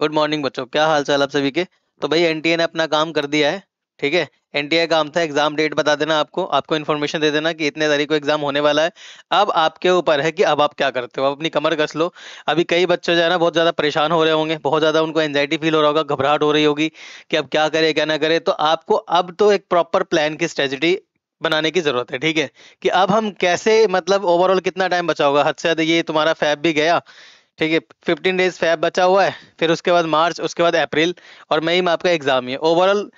Good morning बच्चों, क्या हाल चाल आप सभी के। तो भाई एनटीए ने अपना काम कर दिया है। ठीक है। एनटीए का काम था एग्जाम डेट बता देना, आपको आपको इन्फॉर्मेशन दे देना कि इतने तारीख को एग्जाम होने वाला है। अब आपके ऊपर है कि अब आप क्या करते हो, आप अपनी कमर कस लो। अभी कई बच्चे जो है ना बहुत ज्यादा परेशान हो रहे होंगे, बहुत ज्यादा उनको एंजाइटी फील हो रहा होगा, घबराहट हो रही होगी कि अब क्या करे क्या ना करे। तो आपको अब तो एक प्रॉपर प्लान की स्ट्रेटजी बनाने की जरूरत है। ठीक है। कि अब हम कैसे, मतलब ओवरऑल कितना टाइम बचा होगा, हद से ज्यादा ये तुम्हारा फैब भी गया। ठीक है। 15 डेज फैब बचा हुआ है, फिर उसके बाद मार्च, उसके बाद अप्रैल और मई में आपका एग्जाम ही है। ओवरऑल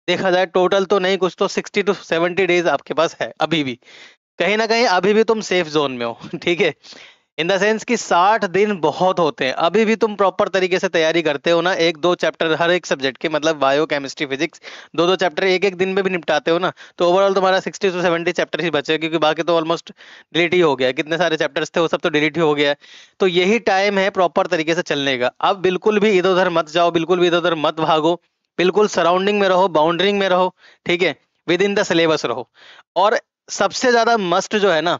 देखा जाए टोटल तो नहीं, कुछ तो 60 to 70 डेज आपके पास है अभी भी। कहीं ना कहीं अभी भी तुम सेफ जोन में हो। ठीक है। इन द सेंस कि 60 दिन बहुत होते हैं, अभी भी तुम प्रॉपर तरीके से तैयारी करते हो ना, एक दो चैप्टर हर एक सब्जेक्ट के, मतलब बायो केमिस्ट्री फिजिक्स, दो दो चैप्टर एक एक दिन में भी निपटाते हो ना। तो ओवरऑल तुम्हारा 60 to 70 चैप्टर ही बचे, क्योंकि बाकी तो ऑलमोस्ट डिलीट ही हो गया है। कितने सारे चैप्टर्स थे वो सब तो डिलीट ही हो गया है। तो यही टाइम है प्रॉपर तरीके से चलने का। अब बिल्कुल भी इधर उधर मत जाओ, बिल्कुल भी इधर उधर मत भागो। बिल्कुल सराउंडिंग में रहो, बाउंड्रिंग में रहो। ठीक है। विद इन द सिलेबस रहो। और सबसे ज्यादा मस्ट जो है ना,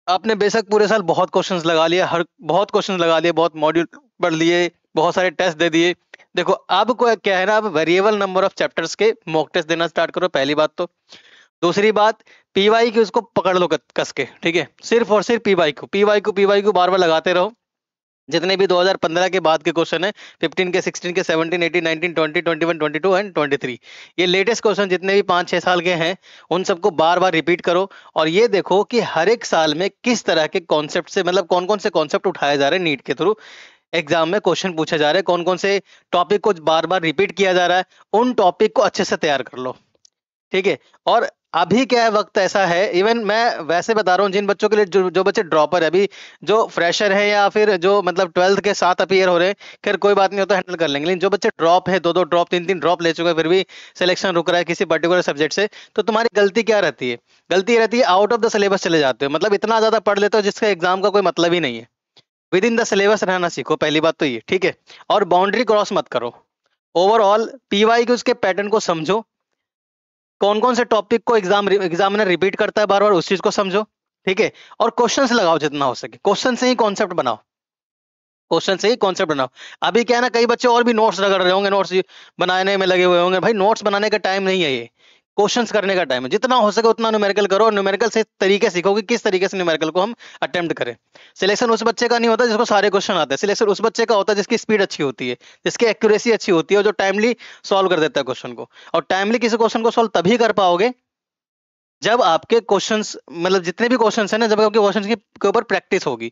आपने बेशक पूरे साल बहुत क्वेश्चंस लगा लिए, हर बहुत क्वेश्चंस लगा लिए, बहुत मॉड्यूल पढ़ लिए, बहुत सारे टेस्ट दे दिए। देखो अब को क्या है ना, अब वेरिएबल नंबर ऑफ चैप्टर्स के मॉक टेस्ट देना स्टार्ट करो, पहली बात तो। दूसरी बात, पीवाई की उसको पकड़ लो कस के। ठीक है। सिर्फ और सिर्फ पीवाई को बार बार लगाते रहो। जितने भी 2015 के बाद के क्वेश्चन है, 15 के, 16 के, 17, 18, 19, 20, 21, 22 एंड 23, ये लेटेस्ट क्वेश्चन जितने भी 5-6 साल के हैं, उन सबको बार बार रिपीट करो। और ये देखो कि हर एक साल में किस तरह के कॉन्सेप्ट से, मतलब कौन कौन से कॉन्सेप्ट उठाए जा रहे हैं नीट के थ्रू, एग्जाम में क्वेश्चन पूछे जा रहे हैं, कौन कौन से टॉपिक को बार बार रिपीट किया जा रहा है, उन टॉपिक को अच्छे से तैयार कर लो। ठीक है। और अभी क्या है, वक्त ऐसा है, इवन मैं वैसे बता रहा हूँ जिन बच्चों के लिए, जो बच्चे ड्रॉपर है अभी, जो फ्रेशर है या फिर जो मतलब 12th के साथ अपीयर हो रहे हैं, खैर कोई बात नहीं, होता हैंडल कर लेंगे। लेकिन जो बच्चे ड्रॉप है, दो दो ड्रॉप, तीन तीन ड्रॉप ले चुके हैं, फिर भी सिलेक्शन रुक रहा है किसी पर्टिकुलर सब्जेक्ट से, तो तुम्हारी गलती क्या रहती है? गलती ये रहती है आउट ऑफ द सिलेबस चले जाते हो, मतलब इतना ज्यादा पढ़ लेते हो जिसका एग्जाम का कोई मतलब ही नहीं है। विद इन द सिलेबस रहना सीखो, पहली बात तो ये। ठीक है। और बाउंड्री क्रॉस मत करो। ओवरऑल पीवाई के उसके पैटर्न को समझो, कौन कौन से टॉपिक को एग्जामिनर रिपीट करता है बार बार, उस चीज को समझो। ठीक है। और क्वेश्चंस लगाओ जितना हो सके, क्वेश्चन से ही कॉन्सेप्ट बनाओ, क्वेश्चन से ही कॉन्सेप्ट बनाओ। अभी क्या है ना, कई बच्चे और भी नोट्स रगड़ रहे होंगे, नोट्स बनाने में लगे हुए होंगे। भाई नोट्स बनाने का टाइम नहीं है ये, क्वेश्चंस करने का टाइम है। जितना हो सके उतना न्यूमेरिकल करो, और न्यूमेरिकल से तरीके सीखो कि किस तरीके से न्यूमेरिकल को हम अटेम्प्ट करें। सिलेक्शन उस बच्चे का नहीं होता जिसको सारे क्वेश्चन आते हैं, सिलेक्शन उस बच्चे का होता है जिसकी स्पीड अच्छी होती है, जिसकी एक्यूरेसी अच्छी होती है, और जो टाइमली सॉल्व कर देता है क्वेश्चन को। और टाइमली किसी क्वेश्चन को सॉल्व तभी कर पाओगे जब आपके क्वेश्चंस, मतलब जितने भी क्वेश्चंस हैं ना, जब आपके क्वेश्चंस के ऊपर प्रैक्टिस होगी।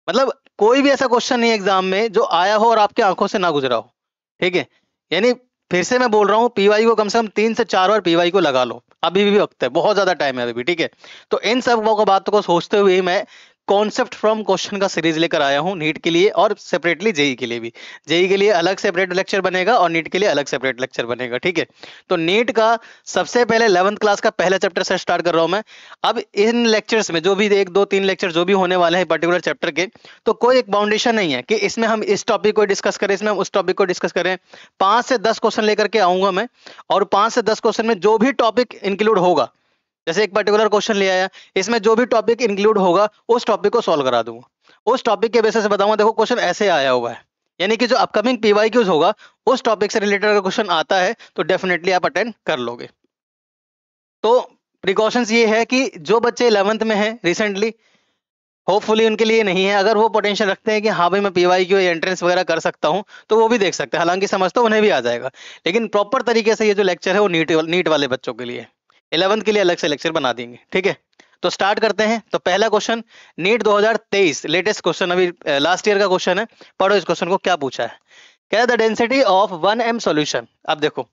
मतलब कोई भी ऐसा क्वेश्चन नहीं एग्जाम में जो आया हो और आपके आंखों से ना गुजरा हो। ठीक है। यानी फिर से मैं बोल रहा हूँ, पीवाई को कम से कम 3 से 4 बार पीवाई को लगा लो, अभी भी वक्त है, बहुत ज्यादा टाइम है अभी भी। ठीक है। तो इन सब बातों को सोचते हुए ही मैं कॉन्सेप्ट फ्रॉम क्वेश्चन का सीरीज लेकर आया हूँ नीट के लिए, और सेपरेटली जेई के लिए भी। जेई के लिए अलग सेपरेट लेक्चर बनेगा और नीट के लिए अलग सेपरेट लेक्चर बनेगा। ठीक है। तो नीट का सबसे पहले 11th क्लास का पहला चैप्टर से स्टार्ट कर रहा हूं मैं। अब इन लेक्चर्स में जो भी 1 2 3 लेक्चर जो भी होने वाले हैं पर्टिकुलर चैप्टर के, तो कोई एक बाउंडेशन नहीं है कि इसमें हम इस टॉपिक को डिस्कस करें, इसमें हम उस टॉपिक को डिस्कस करें। 5 से 10 क्वेश्चन लेकर के आऊंगा मैं, और 5 से 10 क्वेश्चन में जो भी टॉपिक इंक्लूड होगा, जैसे एक पर्टिकुलर क्वेश्चन ले आया, इसमें जो भी टॉपिक इंक्लूड होगा उस टॉपिक को सॉल्व करा दूंगा। उस टॉपिक के बेसिस से बताऊंगा, देखो क्वेश्चन ऐसे आया हुआ है। यानी कि जो अपकमिंग पीवाईक्यूज होगा, उस टॉपिक से रिलेटेड अगर क्वेश्चन आता है तो डेफिनेटली आप अटेंड कर लोगे। तो प्रिकॉशंस ये है कि जो बच्चे 11th में हैं रिसेंटली, होपफुली उनके लिए नहीं है। अगर वो पोटेंशियल रखते हैं कि हाँ भाई मैं पीवाई क्यू एंट्रेंस वगैरह कर सकता हूँ, तो वो भी देख सकते हैं, हालांकि समझता हूँ उन्हें भी आ जाएगा। लेकिन प्रॉपर तरीके से ये जो लेक्चर है वो नीट वाले बच्चों के लिए, 11th के लिए अलग से लेक्चर बना देंगे। ठीक है। तो स्टार्ट करते हैं। तो पहला क्वेश्चन, नीट 2023 लेटेस्ट क्वेश्चन, अभी लास्ट ईयर का क्वेश्चन है। पढ़ो इस क्वेश्चन को, क्या पूछा है। क्या, the density of 1m solution. अब देखो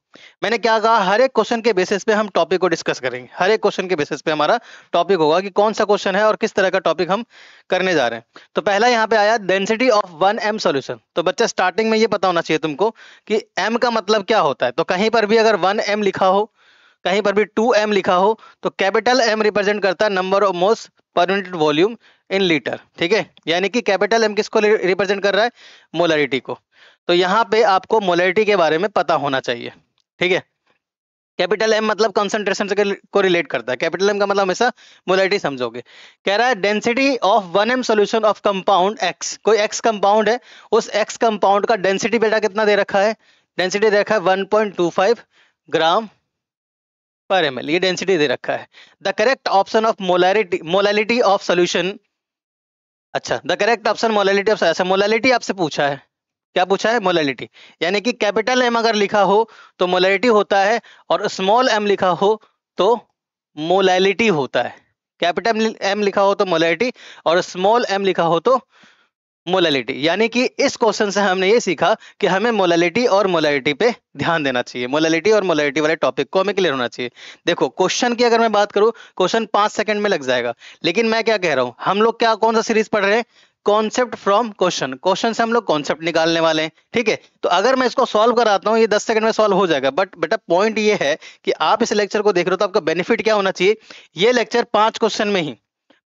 मैंने क्या कहा, हर एक क्वेश्चन के बेसिस पे हम टॉपिक को डिस्कस करेंगे, हर एक क्वेश्चन के बेसिस पे हमारा टॉपिक होगा कि कौन सा क्वेश्चन है और किस तरह का टॉपिक हम करने जा रहे हैं। तो पहला यहाँ पे आया डेंसिटी ऑफ 1m सॉल्यूशन। तो बच्चा स्टार्टिंग में ये पता होना चाहिए तुमको कि m का मतलब क्या होता है। तो कहीं पर भी अगर 1m लिखा हो, कहीं पर भी 2m लिखा हो, तो कैपिटल M रिप्रेजेंट करता है number of moles per unit volume in litre. ठीक है। यानी कि कैपिटल M किसको रिप्रेजेंट कर रहा है, मोलरिटी को। तो यहाँ पे आपको मोलरिटी के बारे में पता होना चाहिए। ठीक है। कैपिटल एम मतलब कंसंट्रेशन से को रिलेट करता है, कैपिटल एम का मतलब हमेशा मोलैलिटी समझोगे। कह रहा है density of 1m solution of compound x, कोई एक्स कंपाउंड है, उस एक्स कंपाउंड का डेंसिटी बेटा कितना दे रखा है, डेंसिटी दे रखा है 1.25 ग्राम पर ml, ये डेंसिटी दे रखा है। The correct option of molality of solution, अच्छा the correct option molality of, ऐसा मोलैलिटी आपसे पूछा है, क्या पूछा है, मोलैलिटी, यानी कि कैपिटल एम अगर लिखा हो तो मोलैलिटी होता है, और स्मॉल एम लिखा हो तो मोलैलिटी होता है। कैपिटल एम लिखा हो तो मोलैलिटी, और स्मॉल एम लिखा हो तो मोलैलिटी। यानी कि इस क्वेश्चन से हमने ये सीखा कि हमें मोलैलिटी और मोलैलिटी पे ध्यान देना चाहिए, मोलैलिटी और मोलैलिटी वाले टॉपिक को हमें क्लियर होना चाहिए। देखो क्वेश्चन की अगर मैं बात करूं, क्वेश्चन 5 सेकंड में लग जाएगा, लेकिन मैं क्या कह रहा हूं, हम लोग क्या कौन सा सीरीज पढ़ रहे हैं, कॉन्सेप्ट फ्रॉम क्वेश्चन, क्वेश्चन से हम लोग कॉन्सेप्ट निकालने वाले हैं, ठीक है। तो अगर मैं इसको सॉल्व कराता हूँ, ये 10 सेकंड में सॉल्व हो जाएगा, बट बेटा पॉइंट ये है कि आप इस लेक्चर को देख रहे हो तो आपका बेनिफिट क्या होना चाहिए, ये लेक्चर 5 क्वेश्चन में ही,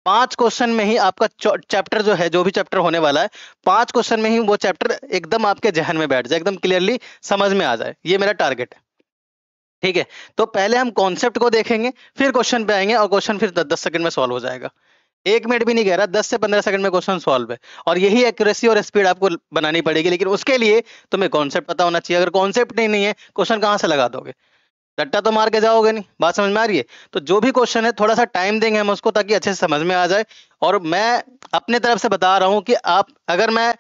5 क्वेश्चन में ही आपका चैप्टर जो है, जो भी चैप्टर होने वाला है, 5 क्वेश्चन में ही वो चैप्टर एकदम आपके जहन में बैठ जाए, एकदम क्लियरली समझ में आ जाए, ये मेरा टारगेट है, ठीक है। तो पहले हम कॉन्सेप्ट को देखेंगे, फिर क्वेश्चन पे आएंगे, और क्वेश्चन फिर 10 सेकंड में सॉल्व हो जाएगा, 1 मिनट भी नहीं कह रहा, 10 से 15 सेकंड में क्वेश्चन सॉल्व है। और यही एक्यूरेसी और स्पीड आपको बनानी पड़ेगी, लेकिन उसके लिए तुम्हें कॉन्सेप्ट पता होना चाहिए। अगर कॉन्सेप्ट नहीं है, क्वेश्चन कहां से लगा दोगे, रट्टा तो मार के जाओगे नहीं, बात समझ में आ रही है। तो जो भी क्वेश्चन है थोड़ा सा टाइम देंगे हम उसको, ताकि अच्छे से समझ में आ जाए। और मैं अपने तरफ से बता रहा हूं कि आप, अगर मैं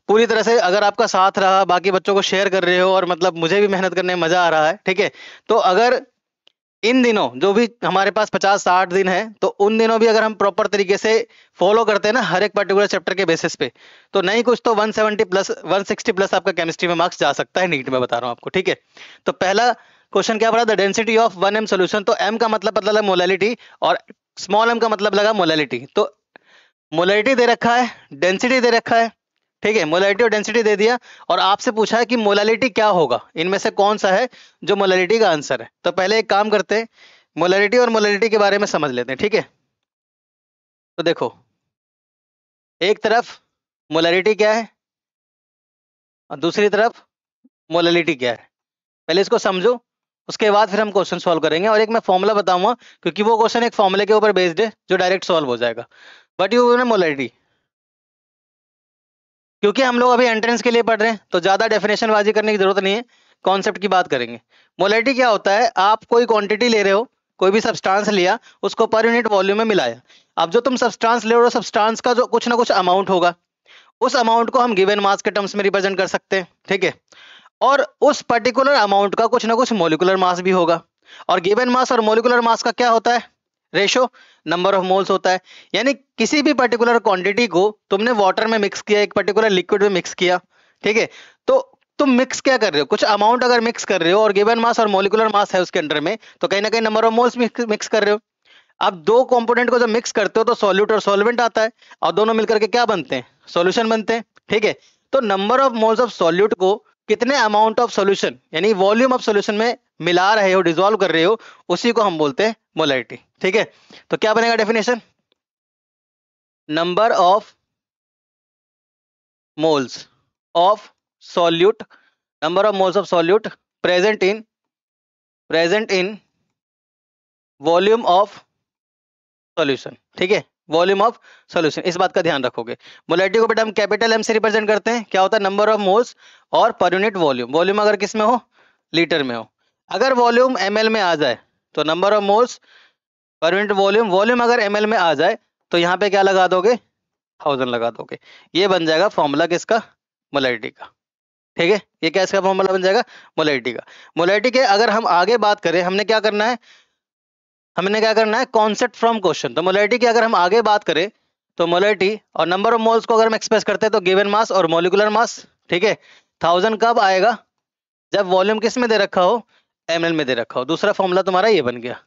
पूरी तरह से अगर आपका साथ रहा, बाकी बच्चों को शेयर कर रहे हो, और मतलब मुझे भी मेहनत करने में मजा आ रहा है, ठीक है। तो अगर इन दिनों जो भी हमारे पास 50-60 दिन है, तो उन दिनों भी अगर हम प्रॉपर तरीके से फॉलो करते हैं ना, हर एक पर्टिकुलर चैप्टर के बेसिस पे, तो नहीं कुछ तो 170 प्लस 160 प्लस आपका केमिस्ट्री में मार्क्स जा सकता है, नीट में बता रहा हूं आपको, ठीक है। तो पहला क्वेश्चन क्या पड़ा, the density of 1m solution, तो m का मतलब लगा मोलैलिटी, और स्मॉल m का मतलब लगा मोलैलिटी। तो मोलैलिटी दे रखा है, डेंसिटी दे रखा है, ठीक है, मोलैलिटी और डेंसिटी दे दिया, और आपसे पूछा है कि मोलैलिटी क्या होगा, इनमें से कौन सा है जो मोलैलिटी का आंसर है। तो पहले एक काम करते हैं, मोलैलिटी और मोलैलिटी के बारे में समझ लेते हैं, ठीक है। तो देखो, एक तरफ मोलैलिटी क्या है और दूसरी तरफ मोलैलिटी क्या है, पहले इसको समझो, उसके बाद फिर हम क्वेश्चन सॉल्व करेंगे। और एक मैं फॉर्मूला बताऊंगा, क्योंकि वो क्वेश्चन एक फॉर्मूले के ऊपर बेस्ड है जो डायरेक्ट सॉल्व हो जाएगा। बट यू ने मोलैलिटी, क्योंकि हम लोग अभी एंट्रेंस के लिए पढ़ रहे हैं, तो ज्यादा डेफिनेशन बाजी करने की जरूरत नहीं है, कॉन्सेप्ट की बात करेंगे। मोलैलिटी क्या होता है, आप कोई क्वांटिटी ले रहे हो, कोई भी सब्सटेंस लिया, उसको पर यूनिट वॉल्यूम में मिलाया। अब जो तुम सब्सटेंस ले रहे हो, सब्सटेंस का जो कुछ ना कुछ अमाउंट होगा, उस अमाउंट को हम गिवन मास के टर्म्स में रिप्रेजेंट कर सकते हैं, ठीक है। और उस पर्टिकुलर अमाउंट का कुछ ना कुछ मोलिकुलर मास भी होगा, और गिवन मास और मोलिकुलर मास का क्या होता है, रेशो, नंबर ऑफ मोल्स होता है। यानी किसी भी पर्टिकुलर क्वांटिटी को तुमने वाटर में मिक्स किया, एक पर्टिकुलर लिक्विड में मिक्स किया, ठीक है। तो तुम मिक्स क्या कर रहे हो, कुछ अमाउंट अगर मिक्स कर रहे हो, और गिवन मास और मोलिकुलर मास है उसके अंडर में, तो कहीं ना कहीं नंबर ऑफ मोल्स मिक्स कर रहे हो। अब दो कंपोनेंट को जब मिक्स करते हो तो सॉल्यूट और सॉल्वेंट आता है, और दोनों मिलकर के क्या बनते हैं, सॉल्यूशन बनते हैं, ठीक है। तो number of moles of solute को कितने अमाउंट ऑफ सॉल्यूशन, यानी वॉल्यूम ऑफ सॉल्यूशन में मिला रहे हो, डिसॉल्व कर रहे हो, उसी को हम बोलते हैं मोलैलिटी, ठीक है। तो क्या बनेगा definition, number of moles of solute, number of moles of solute present in volume of solution, ठीक है, वॉल्यूम ऑफ सॉल्यूशन, इस बात का ध्यान रखोगे। मोलैलिटी को बेटा हम कैपिटल एम से रिप्रेजेंट करते हैं, क्या होता है, नंबर ऑफ मोल्स और पर यूनिट वॉल्यूम, वॉल्यूम अगर किस में हो, लीटर में हो। अगर वॉल्यूम ml में आ जाए तो number of moles per unit volume, volume अगर ml में आ जाए तो यहाँ पे क्या लगा दोगे, 1000 लगा दोगे। ये बन जाएगा फॉर्मूला किसका, मोलैलिटी का, ठीक है। ये क्या इसका फॉर्मूला बन जाएगा, मोलैलिटी का। मोलैलिटी के अगर हम आगे बात करें, हमने क्या करना है, कॉन्सेप्ट फ्रॉम क्वेश्चन। तो मोलैलिटी की अगर हम आगे बात करें, तो मोलैलिटी और नंबर ऑफ मोल्स को अगर हम एक्सप्रेस करते हैं तो गिवन मास और मोलिकुलर मास, ठीक है। 1000 कब आएगा, जब वॉल्यूम किस में दे रखा हो, ml में दे रखा हो। दूसरा फॉर्मूला तुम्हारा ये बन गया,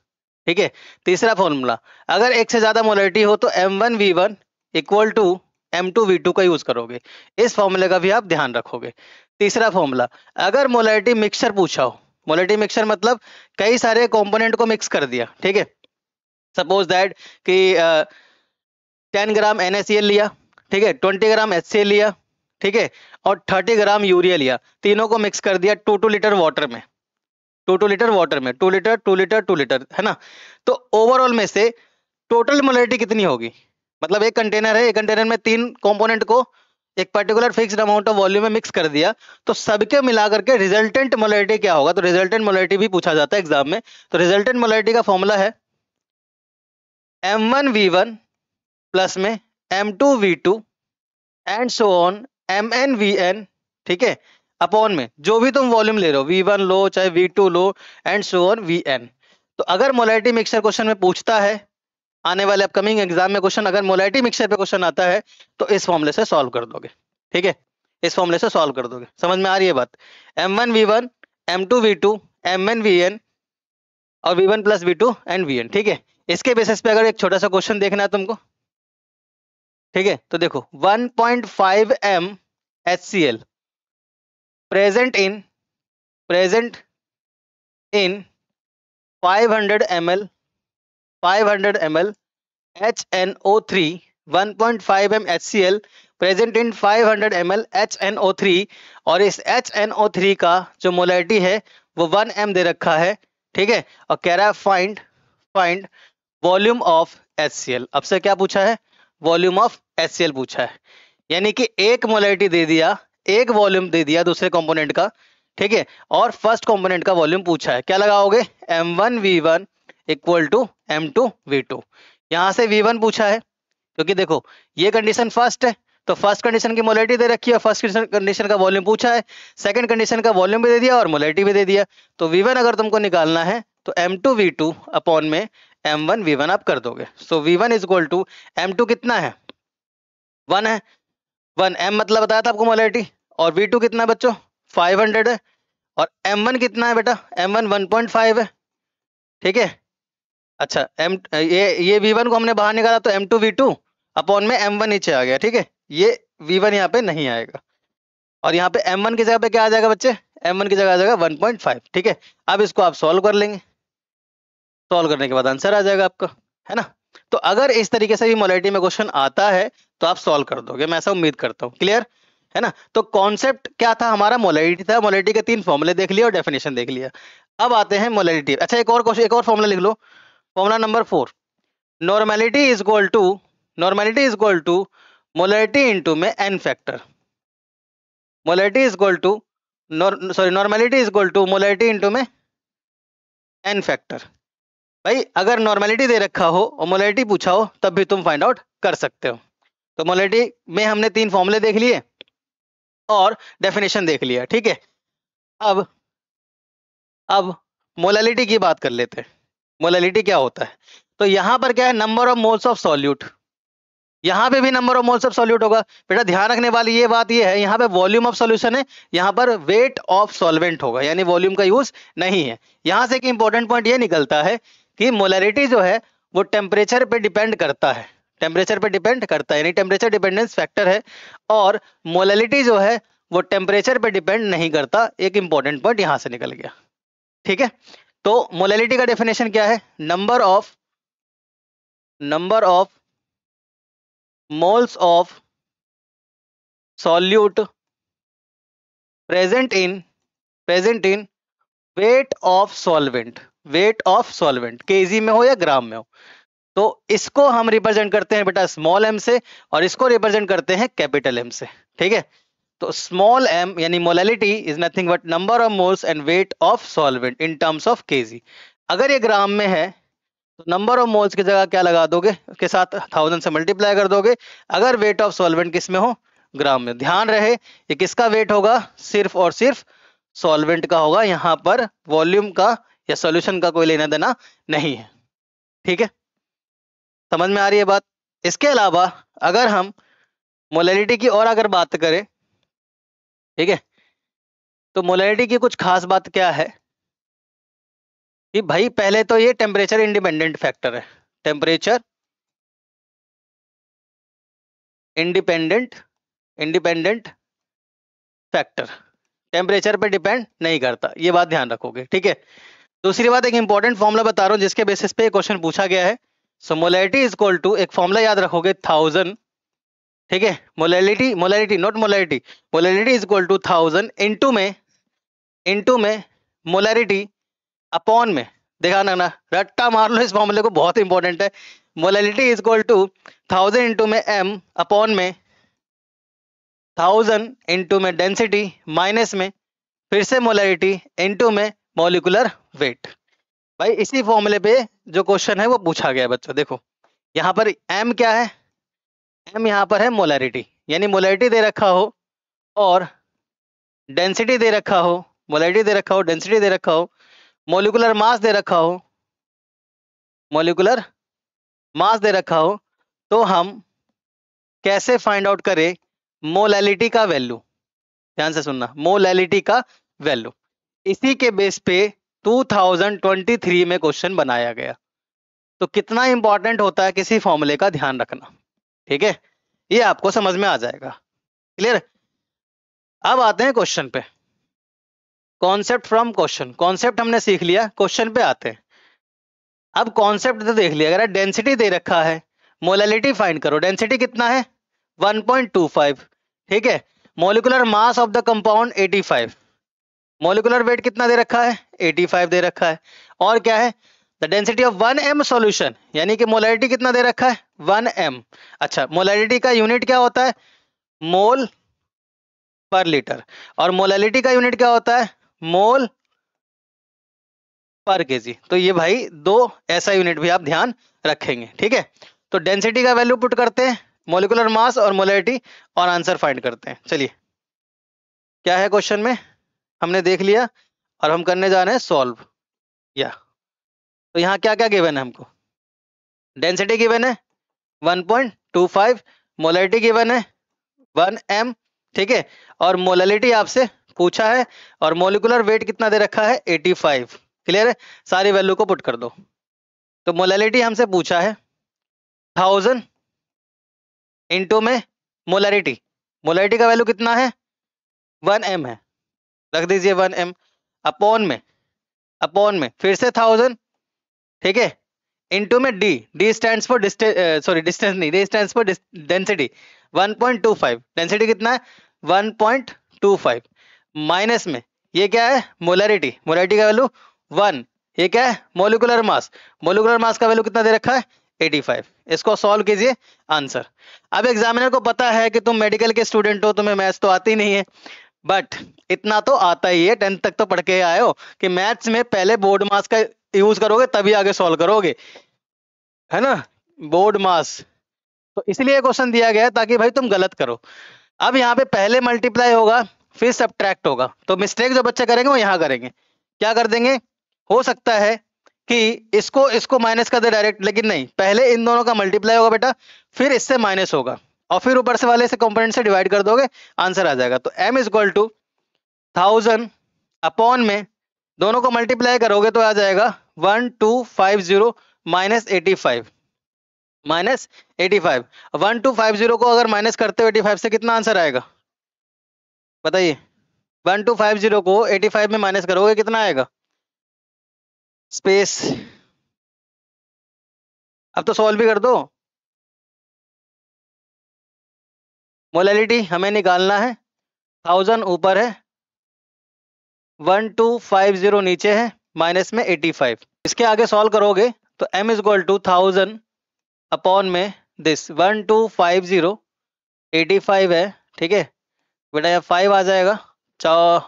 ठीक है। तीसरा फॉर्मूला, अगर एक से ज्यादा मोलैलिटी हो तो m1v1 इक्वल टू m2v2 का यूज करोगे, इस फॉर्मूले का भी आप ध्यान रखोगे। तीसरा फॉर्मूला, अगर मोलैलिटी मिक्सचर पूछा हो, मोलैलिटी मिक्सचर मतलब कई सारे कंपोनेंट को मिक्स कर दिया, ठीक है। सपोज दैट कि 10 ग्राम NaCl लिया, ठीक है, 20 ग्राम HCl लिया, ठीक है, और 30 ग्राम यूरिया लिया, तीनों को मिक्स कर दिया 2 लीटर वाटर में, 2 लीटर वाटर में, 2 लीटर 2 लीटर 2 लीटर, है ना। तो ओवरऑल में से टोटल मोलैरिटी कितनी होगी, मतलब एक कंटेनर है, एक कंटेनर में 3 कंपोनेंट को एक particular fixed amount of volume में मिक्स कर दिया, तो सबके मिलाकर के रिजल्टेंट मोलैरिटी क्या होगा। तो रिजल्टेंट मोलैरिटी भी पूछा जाता है एग्जाम में। तो रिजल्टेंट मोलैरिटी का फॉर्मूला है M1V1 प्लस में M2V2 and so on MnVn, ठीक है, अपॉन में जो भी तुम वॉल्यूम ले रहे हो, V1 लो चाहे V2 low and so on Vn। तो अगर मोलैरिटी मिक्सचर क्वेश्चन में पूछता है, आने वाले अपकमिंग एग्जाम में क्वेश्चन अगर मोलैरिटी मिक्सचर पे क्वेश्चन आता है, तो इस फॉर्मूले से सॉल्व कर दोगे, ठीक है, इस फॉर्मूले से सॉल्व कर दोगे। समझ में आ रही है बात। M1V1 M2V2 Mn Vn और V1 plus V2 and Vn, ठीक है। इसके बेसिस पे अगर एक छोटा सा क्वेश्चन देखना है तुमको, ठीक है, तो देखो 1.5 m HCl present in 500 ml HNO3, 1.5 m HCl present in 500 ml HNO3, और इस HNO3 का जो मोलैरिटी है वो 1 m दे रखा है, ठीक है, और कह रहा है फाइंड वॉल्यूम ऑफ HCl। अब से क्या पूछा है, वॉल्यूम ऑफ HCl पूछा है, यानी कि एक मोलैरिटी दे दिया, एक वॉल्यूम दे दिया दूसरे कंपोनेंट का, ठीक है, और फर्स्ट कंपोनेंट का वॉल्यूम पूछा है। क्या लगाओगे, M1V1 इक्वल टू M2V2। यहां से V1 पूछा है, क्योंकि देखो ये कंडीशन फर्स्ट है, तो फर्स्ट कंडीशन की मोलैरिटी दे रखी है, फर्स्ट कंडीशन का वॉल्यूम पूछा है, सेकंड कंडीशन का वॉल्यूम भी दे दिया और मोलैरिटी भी दे दिया। तो V1 अगर तुमको निकालना है तो M2V2 अपॉन में M1V1 आप कर दोगे। सो V1 is equal to M2 कितना है, 1 है, 1 m मतलब बताया था आपको मोलैरिटी, और V2 कितना है बच्चों, 500 है, और M1 कितना है बेटा, M1 1.5 है, ठीक है। अच्छा ये V1 को हमने बाहर निकाला तो M2V2 अपॉन में M1 नीचे आ गया, ठीक है, ये V1 यहाँ पे नहीं आएगा, और यहाँ पे M1 की जगह पे क्या आ जाएगा बच्चे, M1 की जगह आ जाएगा 1.5, ठीक है। अब इसको आप सॉल्व कर लेंगे, सॉल्व करने के बाद आंसर आ जाएगा आपका, है ना। तो अगर इस तरीके से भी मोलैरिटी में क्वेश्चन आता है तो आप सॉल्व कर दोगे, मैं ऐसा उम्मीद करता हूँ। क्लियर है ना। तो कॉन्सेप्ट क्या था हमारा, मोलैरिटी था, मोलैरिटी के 3 फॉर्मूले देख लिया और डेफिनेशन देख लिया। अब आते हैं मोलैरिटी। अच्छा एक और क्वेश्चन, एक और फॉर्मूला लिख लो, formula number 4, normality is equal to molarity into में n factor, molarity is equal to normality is equal to molarity into में n फैक्टर। भाई अगर नॉर्मेलिटी दे रखा हो और मोलैरिटी पूछा हो तब भी तुम फाइंड आउट कर सकते हो। तो मोलैरिटी में हमने 3 फॉर्मूले देख लिए और डेफिनेशन देख लिया, ठीक है। अब मोलैरिटी की बात कर लेते हैं। मोलैरिटी क्या होता है, तो यहां पर क्या है, number of moles of solute, यहां पे भी number of moles of solute होगा। बेटा ध्यान रखने वाली ये बात ये है, यहां पे वॉल्यूम ऑफ सॉल्यूशन है, यहां पर वेट ऑफ सॉल्वेंट होगा, यानी वॉल्यूम का यूज नहीं है। यहां से एक इंपॉर्टेंट पॉइंट ये निकलता है कि मोलैरिटी जो है वो टेम्परेचर पे डिपेंड करता है, टेम्परेचर पे डिपेंड करता है, यानी टेम्परेचर डिपेंडेंस फैक्टर है, और मोलैरिटी जो है वो टेम्परेचर पे डिपेंड नहीं करता। एक इंपॉर्टेंट पॉइंट यहां से निकल गया, ठीक है। तो मोलैरिटी का डेफिनेशन क्या है, number of moles of solute present in weight of solvent, KG में हो या ग्राम में हो। तो इसको हम रिप्रेजेंट करते हैं बेटा स्मॉल m से, और इसको रिप्रेजेंट करते हैं कैपिटल M से, ठीक है। तो स्मॉल m यानी molarity is nothing but number of moles and weight of solvent in terms of KG. अगर ये ग्राम में है तो नंबर ऑफ मोल्स की जगह क्या लगा दोगे, उसके साथ 1000 से मल्टीप्लाई कर दोगे। अगर वेट ऑफ सॉल्वेंट किस में हो, ग्राम में। ध्यान रहे ये किसका वेट होगा, सिर्फ और सिर्फ सॉल्वेंट का होगा, यहाँ पर वॉल्यूम का या सॉल्यूशन का कोई लेना देना नहीं है, ठीक है। समझ में आ रही है बात। इसके अलावा अगर हम मोलैरिटी की और अगर बात करें, ठीक है, तो मोलैरिटी की कुछ खास बात क्या है कि भाई पहले तो ये टेम्परेचर इंडिपेंडेंट फैक्टर है, टेम्परेचर इंडिपेंडेंट फैक्टर, टेम्परेचर पे डिपेंड नहीं करता, ये बात ध्यान रखोगे, ठीक है। दूसरी बात, एक इंपॉर्टेंट फॉर्मूला बता रहा हूं जिसके बेसिस पे क्वेश्चन पूछा गया है। So molarity is equal to, एक फॉर्मूला याद रखोगे 1000, ठीक है, molarity not molarity is equal to 1000 into M molarity upon M, देखा ना, रट्टा मार लो इस फॉर्मूले को, बहुत इंपॉर्टेंट है। Molality is equal to 1000 into M m upon M 1000 into M density minus M फिर से molality into M molecular weight. भाई इसी फॉर्मूले पे जो क्वेश्चन है वो पूछा गया है बच्चों। देखो यहाँ पर m क्या है, m यहाँ पर है मोलैरिटी, यानी मोलैरिटी दे रखा हो और डेंसिटी दे रखा हो, मोलैरिटी दे रखा हो, डेंसिटी दे रखा हो, मॉलिक्यूलर मास दे रखा हो, मॉलिक्यूलर मास दे रखा हो, तो हम कैसे फाइंड आउट करें मोलैलिटी का वैल्यू। ध्यान से सुनना, मोलैलिटी का वैल्यू, इसी के बेस पे 2023 में क्वेश्चन बनाया गया। तो कितना इंपॉर्टेंट होता है किसी फॉर्मूले का ध्यान रखना, ठीक है, ये आपको समझ में आ जाएगा। क्लियर। अब आते हैं क्वेश्चन पे, कॉन्सेप्ट फ्रॉम क्वेश्चन। कॉन्सेप्ट हमने सीख लिया, क्वेश्चन पे आते हैं। अब कॉन्सेप्ट तो देख लिया, अगर डेंसिटी दे रखा है, मोलैलिटी फाइंड करो। डेंसिटी कितना है 1.25, ठीक है। Molecular mass of the compound 85, molecular weight कितना दे रखा है 85 दे रखा है। और क्या है, the density of 1m solution, यानी कि मोलैरिटी कितना दे रखा है 1m। अच्छा, मोलैरिटी का यूनिट क्या होता है मोल पर लीटर, और मोलैलिटी का यूनिट क्या होता है मोल पर केजी। तो ये भाई दो ऐसा यूनिट भी आप ध्यान रखेंगे, ठीक है। तो डेंसिटी का वैल्यू पुट करते हैं, मॉलिक्यूलर मास और मोलैरिटी, और आंसर फाइंड करते हैं। चलिए क्या है क्वेश्चन में, हमने देख लिया और हम करने जा रहे हैं सॉल्व। या तो यहाँ क्या क्या गिवन है हमको, डेंसिटी गिवन है 1.25, मोलैरिटी गिवन है 1m, ठीक है, और मोलैलिटी आपसे पूछा है, और मॉलिक्यूलर वेट कितना दे रखा है 85। क्लियर है, सारी वैल्यू को पुट कर दो। तो मोलैलिटी हमसे पूछा है 1000 इंटू में मोलैरिटी, मोलैरिटी का वैल्यू कितना है 1m है, रख दीजिए 1m, अपॉन में फिर से 1000, ठीक है, इनटू में D, D stands for distance नहीं, D stands for density 1.25, density कितना है 1.25, माइनस में ये क्या है मोलैरिटी, मोलैरिटी का वैल्यू 1, ये क्या है मॉलिक्यूलर मास, मॉलिक्यूलर मास का वैल्यू कितना दे रखा है 85। इसको सॉल्व कीजिए, आंसर। अब एग्जामिनर को पता है कि तुम मेडिकल के स्टूडेंट हो, तुम्हें मैथ्स तो आती नहीं है, बट इतना तो आता ही है, 10th तक तो पढ़ के आए हो कि मैथ्स में पहले बोर्ड मास का यूज करोगे तभी आगे सॉल्व करोगे, है ना, बोर्ड मास। तो इसलिए क्वेश्चन दिया गया है ताकि भाई तुम गलत करो। अब यहाँ पे पहले मल्टीप्लाई होगा फिर सब्ट्रैक्ट होगा, तो मिस्टेक जो बच्चे करेंगे वो यहाँ करेंगे, क्या कर देंगे, हो सकता है कि इसको माइनस कर दे डायरेक्ट, लेकिन नहीं, पहले इन दोनों का मल्टीप्लाई होगा बेटा, फिर इससे माइनस होगा, और फिर ऊपर से वाले से कंपोनेंट से डिवाइड कर दोगे, आंसर आ जाएगा। तो m is equal to 1000 upon M दोनों को मल्टीप्लाई करोगे तो आ जाएगा 1250 माइनस 85, माइनस 85। 1250 को अगर माइनस करते हो 85 से कितना आंसर आएगा बताइए, 1250 को 85 में माइनस करोगे कितना आएगा, स्पेस, अब तो सॉल्व भी कर दो। मोलैलिटी हमें निकालना है, 1000 ऊपर है, 1250 नीचे है, माइनस में 85, इसके आगे सॉल्व करोगे तो m is equal to 1000 upon M this 1250 85 है, ठीक है बेटा, यहाँ 5 आ जाएगा, 4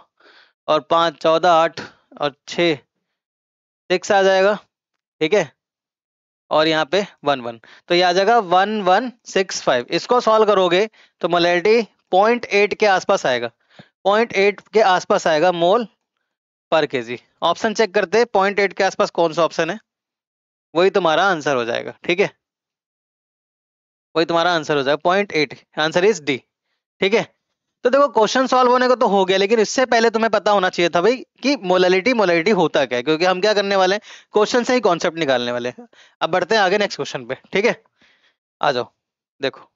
और 5 14, 8 और 6 6 आ जाएगा, ठीक है, और यहाँ पे 1 1, तो ये आ जाएगा 1165। इसको सॉल्व करोगे तो मोलैलिटी 0.8 के आसपास आएगा, 0.8 के आसपास आएगा मोल पर केजी। ऑप्शन चेक करते हैं 0.8 के आसपास कौन सा ऑप्शन है, वही तुम्हारा आंसर हो जाएगा, ठीक है, वही तुम्हारा आंसर हो जाएगा 0.8, आंसर इज डी, ठीक है। तो देखो क्वेश्चन सॉल्व होने को तो हो गया, लेकिन इससे पहले तुम्हें पता होना चाहिए था भाई कि मोलैलिटी होता क्या है, क्योंकि हम क्या करने वाले हैं क्वेश्चन से ही कॉन्सेप्ट निकालने वाले हैं। अब बढ़ते हैं आगे नेक्स्ट क्वेश्चन पे, ठीक है, आ जाओ। देखो